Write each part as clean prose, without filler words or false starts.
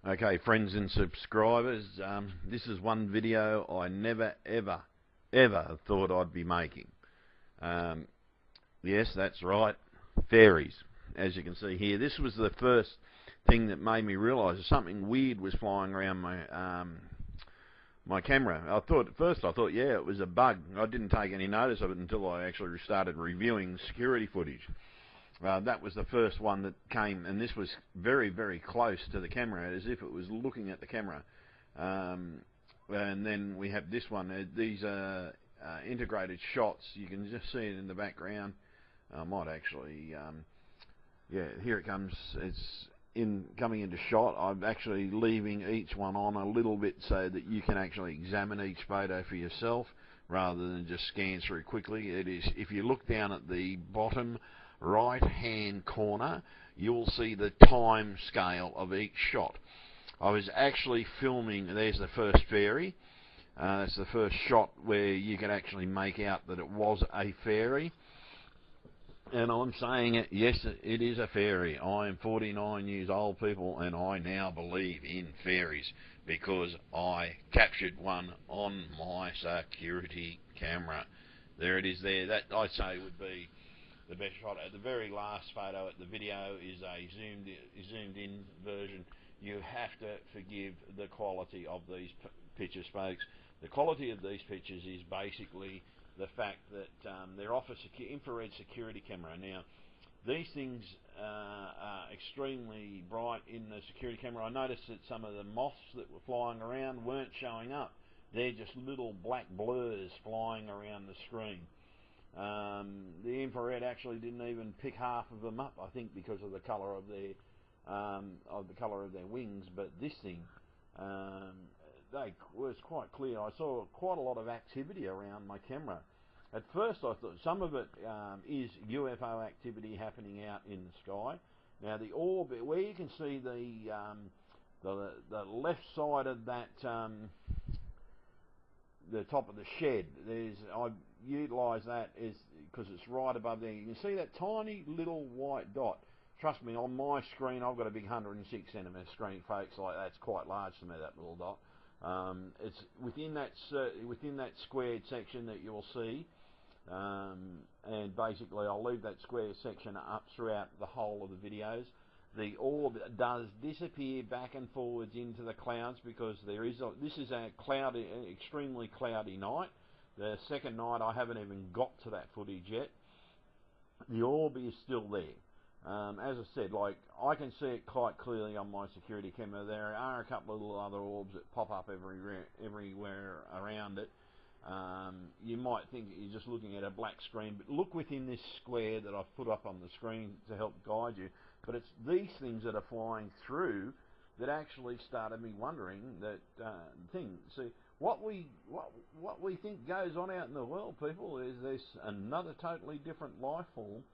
Okay, friends and subscribers, this is one video I never ever thought I'd be making. Yes, that's right, fairies. As you can see here, this was the first thing that made me realise something weird was flying around my camera. At first I thought, yeah, it was a bug. I didn't take any notice of it until I actually started reviewing security footage. That was the first one that came, and this was very close to the camera, as if it was looking at the camera. And then we have this one. These are integrated shots. You can just see it in the background. I might actually, yeah, here it comes. It's coming into shot. I'm actually leaving each one on a little bit so that you can actually examine each photo for yourself rather than just scan through quickly. It is, if you look down at the bottom right hand corner, you'll see the time scale of each shot. I was actually filming, there's the first fairy. That's the first shot where you can actually make out that it was a fairy. And I'm saying it, yes, it is a fairy. I am 49 years old, people, and I now believe in fairies because I captured one on my security camera. There it is there. That, I'd say, would be the best shot. At the very last photo at the video is a zoomed in version. You have to forgive the quality of these pictures, folks. The quality of these pictures is basically the fact that they're off a infrared security camera. Now, these things are extremely bright in the security camera. I noticed that some of the moths that were flying around weren't showing up. They're just little black blurs flying around the screen. The infrared actually didn't even pick half of them up, I think, because of the colour of their wings. But this thing, was quite clear. I saw quite a lot of activity around my camera. At first, I thought some of it is UFO activity happening out in the sky. Now, the orb, where you can see the left side of that. The top of the shed, I utilise that because it's right above there. You can see that tiny little white dot. Trust me, on my screen, I've got a big 106 centimetre screen, folks. Like, that's quite large to me, that little dot. It's within that squared section that you'll see, and basically I'll leave that square section up throughout the whole of the videos. The orb does disappear back and forwards into the clouds because this is a cloudy, extremely cloudy night. The second night I haven't even got to that footage yet. The orb is still there. As I said, like, I can see it quite clearly on my security camera. There are a couple of little other orbs that pop up everywhere around it. You might think you're just looking at a black screen, but look within this square that I've put up on the screen to help guide you. But it's these things that are flying through that actually started me wondering that thing. See, what we think goes on out in the world, people, is there's another totally different life form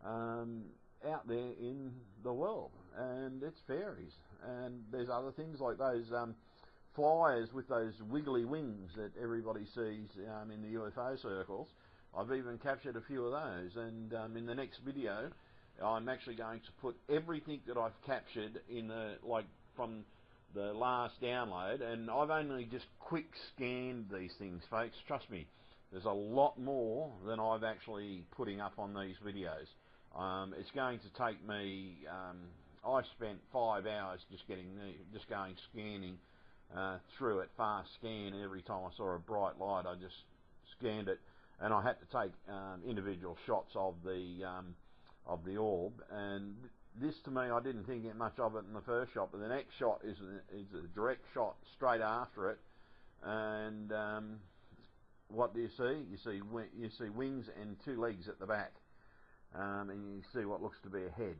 out there in the world, and it's fairies. And there's other things like those flyers with those wiggly wings that everybody sees in the UFO circles. I've even captured a few of those, and in the next video I'm actually going to put everything that I've captured in from the last download, and I've only just quick scanned these things, folks. Trust me, there's a lot more than I've actually putting up on these videos. It's going to take me, I spent 5 hours just going scanning through it, fast scan. Every time I saw a bright light I just scanned it, and I had to take individual shots of the orb. And this, to me, I didn't think much of it in the first shot, but the next shot is a direct shot straight after it. And what do you see? You see wings and 2 legs at the back, and you see what looks to be a head.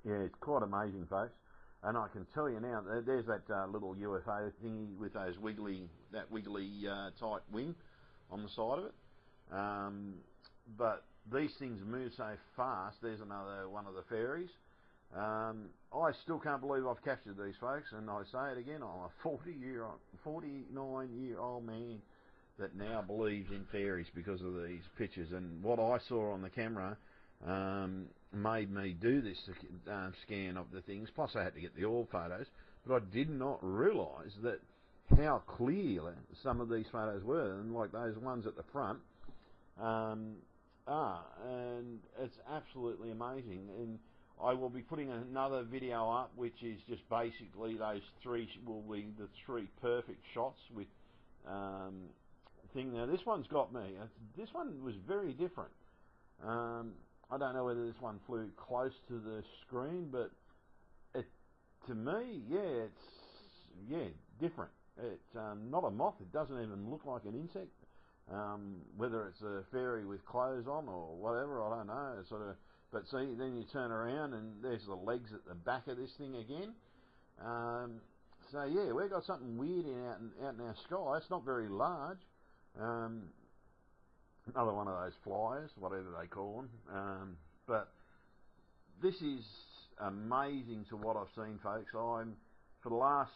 Yeah, it's quite amazing, folks. And I can tell you now, there's that little UFO thingy with those wiggly type wing on the side of it. But these things move so fast. There's another one of the fairies. I still can't believe I've captured these, folks, and I say it again, I'm a 49-year-old man that now believes in fairies because of these pictures. And what I saw on the camera made me do this scan of the things. Plus I had to get the oil photos, but I did not realise that how clear some of these photos were, and like those ones at the front and it's absolutely amazing. And I will be putting another video up which is just basically those three will be the three perfect shots with thing. Now this one's got me. This one was very different. I don't know whether this one flew close to the screen, but to me, it's different. It's not a moth. It doesn't even look like an insect. Whether it's a fairy with clothes on or whatever, I don't know. It's sort of, but see, then you turn around and there's the legs at the back of this thing again. So yeah, we've got something weird out in our sky. It's not very large. Another one of those flyers, whatever they call them. But this is amazing to what I've seen, folks. For the last,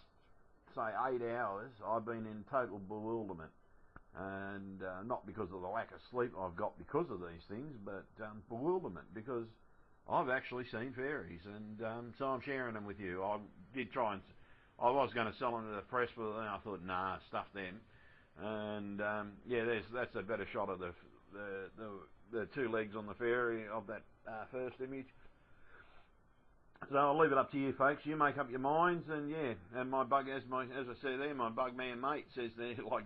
say, 8 hours, I've been in total bewilderment. And not because of the lack of sleep I've got because of these things, but bewilderment because I've actually seen fairies, and so I'm sharing them with you. I did try and I was going to sell them to the press, but then I thought, nah, stuff them. And yeah, that's a better shot of the two legs on the fairy of that first image. So I'll leave it up to you, folks. You make up your minds, and yeah, and my bug, as I said there, my bug man mate says there, like.